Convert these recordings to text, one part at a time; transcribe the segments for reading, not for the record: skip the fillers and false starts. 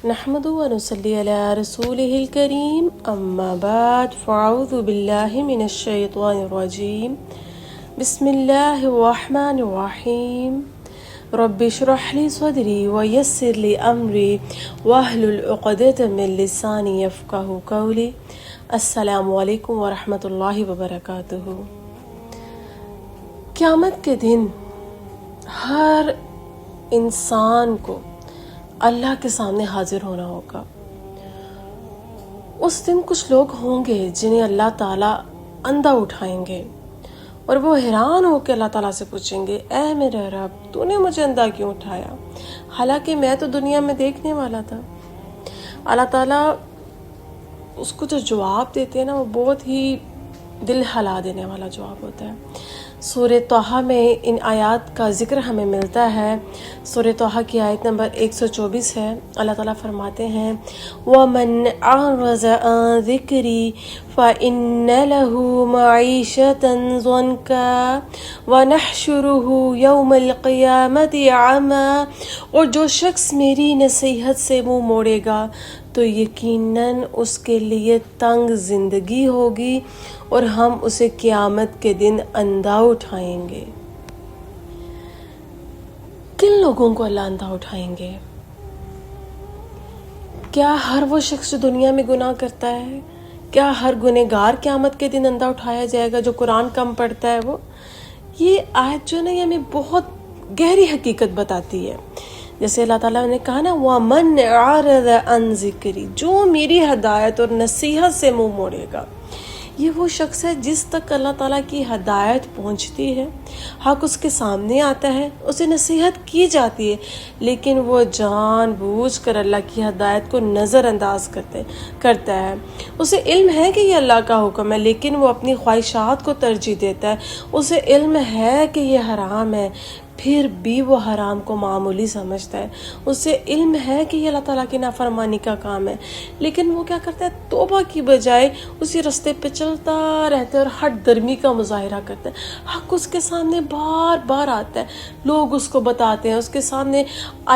نحمده ونصلي على رسوله الكريم أما بعد فأعوذ بالله من الشيطان الرجيم بسم الله الرحمن الرحيم رب اشرح لي صدري ويسر لي أمري واحلل عقدة من لساني يفقهوا قولي السلام علیکم ورحمۃ اللہ وبرکاتہ۔ قیامت کے دن ہر انسان کو اللہ کے سامنے حاضر ہونا ہوگا۔ اس دن کچھ لوگ ہوں گے جنہیں اللہ تعالیٰ اندھا اٹھائیں گے اور وہ حیران ہو کے اللہ تعالیٰ سے پوچھیں گے، اے میرے رب تو نے مجھے اندھا کیوں اٹھایا، حالانکہ میں تو دنیا میں دیکھنے والا تھا۔ اللہ تعالیٰ اس کو جو جواب دیتے ہیں نا، وہ بہت ہی دل ہلا دینے والا جواب ہوتا ہے۔ سورہ طٰہٰ میں ان آیات کا ذکر ہمیں ملتا ہے۔ سورہ طٰہٰ کی آیت نمبر 124 ہے۔ اللہ تعالیٰ فرماتے ہیں وَمَنْ أَعْرَضَ عَنْ ذِكْرِي فَإِنَّ لَهُ مَعِيشَةً ضَنْكًا وَنَحْشُرُهُ يَوْمَ الْقِيَامَةِ أَعْمَىٰ، اور جو شخص میری نصیحت سے منہ موڑے گا تو یقیناً اس کے لیے تنگ زندگی ہوگی اور ہم اسے قیامت کے دن اندھا اٹھائیں گے۔ کن لوگوں کو اللہ اندھا اٹھائیں گے؟ کیا ہر وہ شخص جو دنیا میں گناہ کرتا ہے؟ کیا ہر گنہگار قیامت کے دن اندھا اٹھایا جائے گا جو قرآن کم پڑھتا ہے وہ؟ یہ آیت جو ہے نا، یہ ہمیں بہت گہری حقیقت بتاتی ہے۔ جیسے اللہ تعالیٰ نے کہا نا وَمَنْ أَعْرَضَ عَنْ ذِكْرِي، جو میری ہدایت اور نصیحت سے منہ موڑے گا، یہ وہ شخص ہے جس تک اللہ تعالیٰ کی ہدایت پہنچتی ہے، حق اس کے سامنے آتا ہے، اسے نصیحت کی جاتی ہے، لیکن وہ جان بوجھ کر اللہ کی ہدایت کو نظر انداز کرتا ہے۔ اسے علم ہے کہ یہ اللہ کا حکم ہے، لیکن وہ اپنی خواہشات کو ترجیح دیتا ہے۔ اسے علم ہے کہ یہ حرام ہے، پھر بھی وہ حرام کو معمولی سمجھتا ہے۔ اسے علم ہے کہ یہ اللہ تعالیٰ کی نافرمانی کا کام ہے، لیکن وہ کیا کرتا ہے، توبہ کی بجائے اسی راستے پہ چلتا رہتا ہے اور ہٹ درمی کا مظاہرہ کرتا ہے۔ حق اس کے سامنے بار بار آتا ہے، لوگ اس کو بتاتے ہیں، اس کے سامنے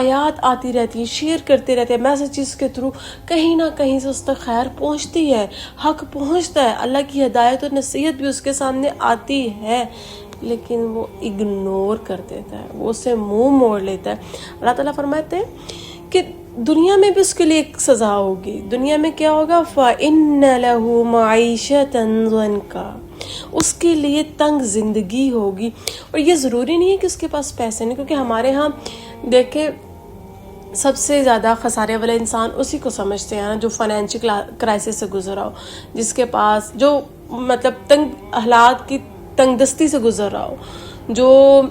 آیات آتی رہتی ہیں، شیئر کرتے رہتے ہیں، میسیجز کے تھرو کہیں نہ کہیں سے اس تک خیر پہنچتی ہے، حق پہنچتا ہے، اللہ کی ہدایت اور نصیحت بھی اس کے سامنے آتی ہے، لیکن وہ اگنور کر دیتا ہے، وہ اسے منہ موڑ لیتا ہے۔ اللہ تعالیٰ فرماتے ہیں کہ دنیا میں بھی اس کے لیے ایک سزا ہوگی۔ دنیا میں کیا ہوگا؟ فَإِنَّ لَهُ مَعِيشَةً ضَنْكًا، اس کے لیے تنگ زندگی ہوگی۔ اور یہ ضروری نہیں ہے کہ اس کے پاس پیسے نہیں، کیونکہ ہمارے ہاں دیکھیں سب سے زیادہ خسارے والا انسان اسی کو سمجھتے ہیں جو فائنینشیل کرائسس سے گزرا ہو، جس کے پاس جو مطلب تنگ حالات کی تنگ دستی سے گزر رہا ہو، جو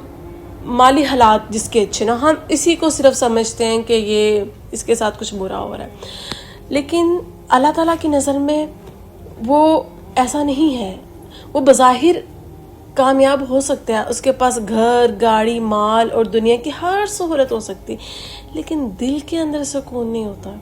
مالی حالات جس کے اچھے نہ، ہم اسی کو صرف سمجھتے ہیں کہ یہ اس کے ساتھ کچھ برا ہو رہا ہے۔ لیکن اللہ تعالیٰ کی نظر میں وہ ایسا نہیں ہے۔ وہ بظاہر کامیاب ہو سکتا ہے، اس کے پاس گھر گاڑی مال اور دنیا کی ہر سہولت ہو سکتی، لیکن دل کے اندر سکون نہیں ہوتا،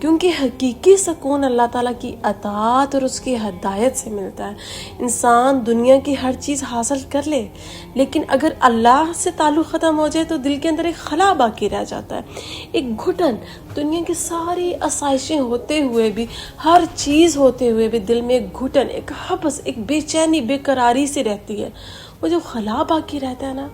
کیونکہ حقیقی سکون اللہ تعالیٰ کی اطاعت اور اس کی ہدایت سے ملتا ہے۔ انسان دنیا کی ہر چیز حاصل کر لے، لیکن اگر اللہ سے تعلق ختم ہو جائے تو دل کے اندر ایک خلا باقی رہ جاتا ہے، ایک گھٹن۔ دنیا کی ساری آسائشیں ہوتے ہوئے بھی، ہر چیز ہوتے ہوئے بھی دل میں ایک گھٹن، ایک حبس، ایک بے چینی، بے قراری سی رہتی ہے۔ وہ جو خلا باقی رہتا ہے نا،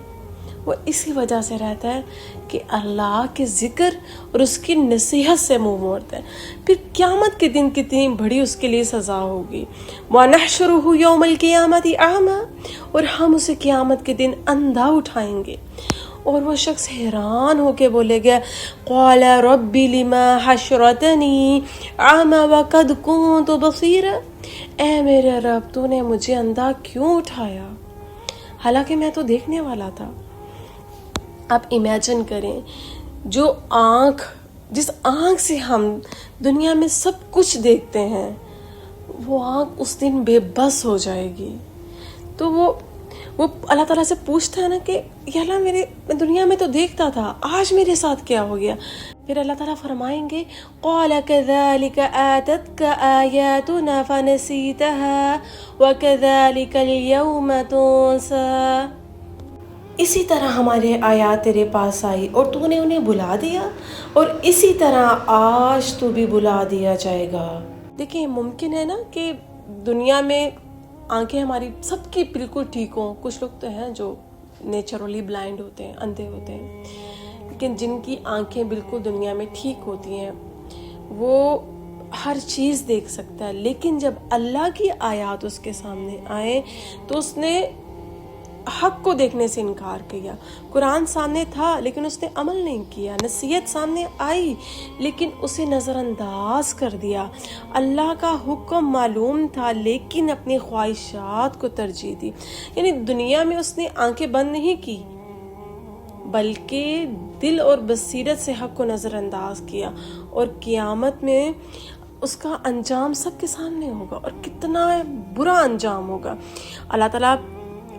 وہ اسی وجہ سے رہتا ہے کہ اللہ کے ذکر اور اس کی نصیحت سے منہ موڑتا ہے۔ پھر قیامت کے دن کتنی بڑی اس کے لیے سزا ہوگی۔ وَنَحْشُرُهُ يَوْمَ الْقِيَامَةِ أَعْمَىٰ، اور ہم اسے قیامت کے دن اندھا اٹھائیں گے۔ اور وہ شخص حیران ہو کے بولے گا قَالَ رَبِّ لِمَا حَشَرْتَنِي أَعْمَىٰ وَقَدْ كُنتُ بَصِيرًا، اے میرے رب تو نے مجھے اندھا کیوں اٹھایا، حالانکہ میں تو دیکھنے والا تھا۔ آپ امیجن کریں، جس آنکھ سے ہم دنیا میں سب کچھ دیکھتے ہیں، وہ آنکھ اس دن بے بس ہو جائے گی۔ تو وہ اللہ تعالیٰ سے پوچھتا ہے نا کہ یا اللہ میں دنیا میں تو دیکھتا تھا، آج میرے ساتھ کیا ہو گیا؟ پھر اللہ تعالیٰ فرمائیں گے قَالَ كَذَلِكَ آتَتْكَ آيَاتُنَا فَنَسِيتَهَا وَكَذَلِكَ الْيَوْمَ تُنسَىٰ، اسی طرح ہمارے آیات تیرے پاس آئی اور تو نے انہیں بلا دیا، اور اسی طرح آج تو بھی بلا دیا جائے گا۔ دیکھیں ممکن ہے نا کہ دنیا میں آنکھیں ہماری سب کی بالکل ٹھیک ہوں، کچھ لوگ تو ہیں جو نیچرلی بلائنڈ ہوتے ہیں، اندھے ہوتے ہیں، لیکن جن کی آنکھیں بالکل دنیا میں ٹھیک ہوتی ہیں وہ ہر چیز دیکھ سکتا ہے، لیکن جب اللہ کی آیات اس کے سامنے آئے تو اس نے حق کو دیکھنے سے انکار کیا۔ قرآن سامنے تھا لیکن اس نے عمل نہیں کیا، نصیحت سامنے آئی لیکن اسے نظر انداز کر دیا، اللہ کا حکم معلوم تھا لیکن اپنی خواہشات کو ترجیح دی۔ یعنی دنیا میں اس نے آنکھیں بند نہیں کی بلکہ دل اور بصیرت سے حق کو نظر انداز کیا، اور قیامت میں اس کا انجام سب کے سامنے ہوگا، اور کتنا برا انجام ہوگا۔ اللہ تعالیٰ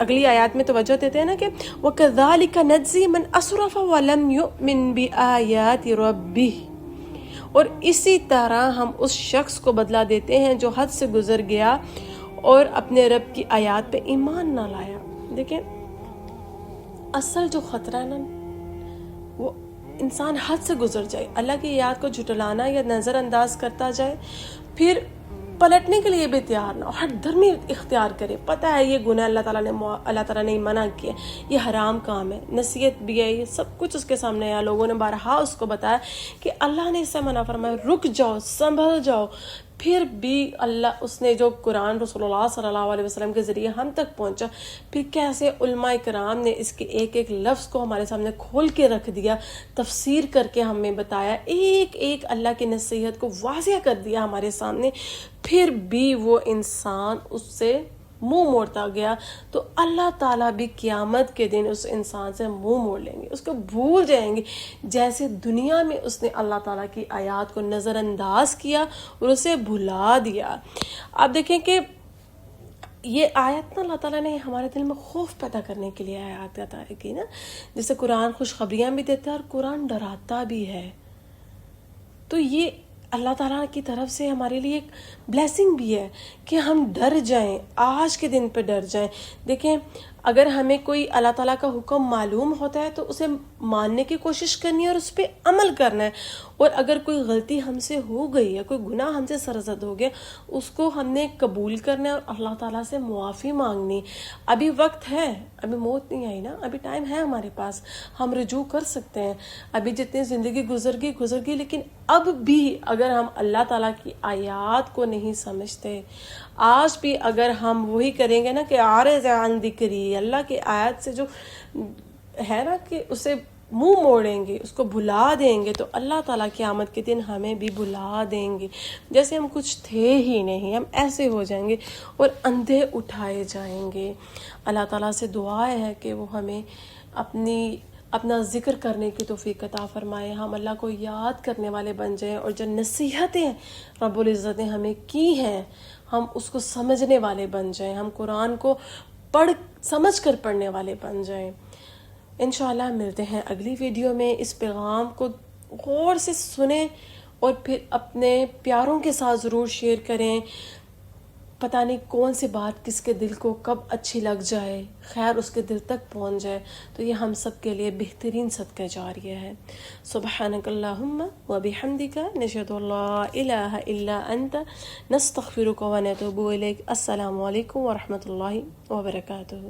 اگلی آیات میں توجہ دیتے ہیں نا کہ وَكَذَلِكَ نَجْزِي مَنْ أَسْرَفَ وَلَمْ يُؤْمِنْ بِآيَاتِ رَبِّهِ، اور اسی طرح ہم اس شخص کو بدلہ دیتے ہیں جو حد سے گزر گیا اور اپنے رب کی آیات پہ ایمان نہ لایا۔ دیکھیں اصل جو خطرہ ہے نا وہ انسان حد سے گزر جائے، اللہ کی آیات کو جھٹلانا یا نظر انداز کرتا جائے، پھر پلٹنے کے لیے بھی تیار نہ ہو، ہر دھرمی اختیار کرے، پتہ ہے یہ گناہ اللہ تعالیٰ نے منع کیا، یہ حرام کام ہے، نصیحت بھی ہے، یہ سب کچھ اس کے سامنے ہے، لوگوں نے بارہا اس کو بتایا کہ اللہ نے اس سے منع فرمایا، رک جاؤ، سنبھل جاؤ، پھر بھی اللہ اس نے جو قرآن رسول اللہ صلی اللہ علیہ وسلم کے ذریعے ہم تک پہنچا، پھر کیسے علماء کرام نے اس کے ایک ایک لفظ کو ہمارے سامنے کھول کے رکھ دیا، تفسیر کر کے ہمیں بتایا، ایک ایک اللہ کی نصیحت کو واضح کر دیا ہمارے سامنے، پھر بھی وہ انسان اس سے منہ موڑتا گیا، تو اللہ تعالیٰ بھی قیامت کے دن اس انسان سے منہ موڑ لیں گے، اس کو بھول جائیں گے، جیسے دنیا میں اس نے اللہ تعالیٰ کی آیات کو نظر انداز کیا اور اسے بھلا دیا۔ آپ دیکھیں کہ یہ آیت نا اللہ تعالیٰ نے ہمارے دل میں خوف پیدا کرنے کے لیے آیات عطا کی نا، جیسے قرآن خوشخبریاں بھی دیتا ہے اور قرآن ڈراتا بھی ہے، تو یہ اللہ تعالیٰ کی طرف سے ہمارے لیے ایک بلیسنگ بھی ہے کہ ہم ڈر جائیں، آج کے دن پہ ڈر جائیں۔ دیکھیں اگر ہمیں کوئی اللہ تعالیٰ کا حکم معلوم ہوتا ہے تو اسے ماننے کی کوشش کرنی ہے اور اس پہ عمل کرنا ہے، اور اگر کوئی غلطی ہم سے ہو گئی ہے، کوئی گناہ ہم سے سرزد ہو گیا، اس کو ہم نے قبول کرنا ہے اور اللہ تعالیٰ سے معافی مانگنی۔ ابھی وقت ہے، ابھی موت نہیں آئی نا، ابھی ٹائم ہے ہمارے پاس، ہم رجوع کر سکتے ہیں، ابھی جتنی زندگی گزر گئی، لیکن اب بھی اگر ہم اللہ تعالیٰ کی آیات کو نہیں سمجھتے، آج بھی اگر ہم وہی کریں گے نا کہ عارض عن ذکری، اللہ کی آیات سے جو ہے نا کہ اسے منہ موڑیں گے، اس کو بھلا دیں گے، تو اللہ تعالیٰ قیامت کے دن ہمیں بھی بھلا دیں گے، جیسے ہم کچھ تھے ہی نہیں، ہم ایسے ہو جائیں گے اور اندھے اٹھائے جائیں گے۔ اللہ تعالیٰ سے دعا ہے کہ وہ ہمیں اپنا ذکر کرنے کی توفیق عطا فرمائے، ہم اللہ کو یاد کرنے والے بن جائیں، اور جو نصیحتیں رب العزت نے ہمیں کی ہیں ہم اس کو سمجھنے والے بن جائیں، ہم قرآن کو سمجھ کر پڑھنے والے بن جائیں۔ انشاءاللہ ملتے ہیں اگلی ویڈیو میں، اس پیغام کو غور سے سنیں اور پھر اپنے پیاروں کے ساتھ ضرور شیئر کریں، پتہ نہیں کون سی بات کس کے دل کو کب اچھی لگ جائے، خیر اس کے دل تک پہنچ جائے، تو یہ ہم سب کے لیے بہترین صدقہ جاریہ ہے۔ سبحانک اللہم و بحمدک، نشہد ان لا الہ الا انت، نستغفرک و نتوب الیک۔ السلام علیکم ورحمۃ اللہ وبرکاتہ۔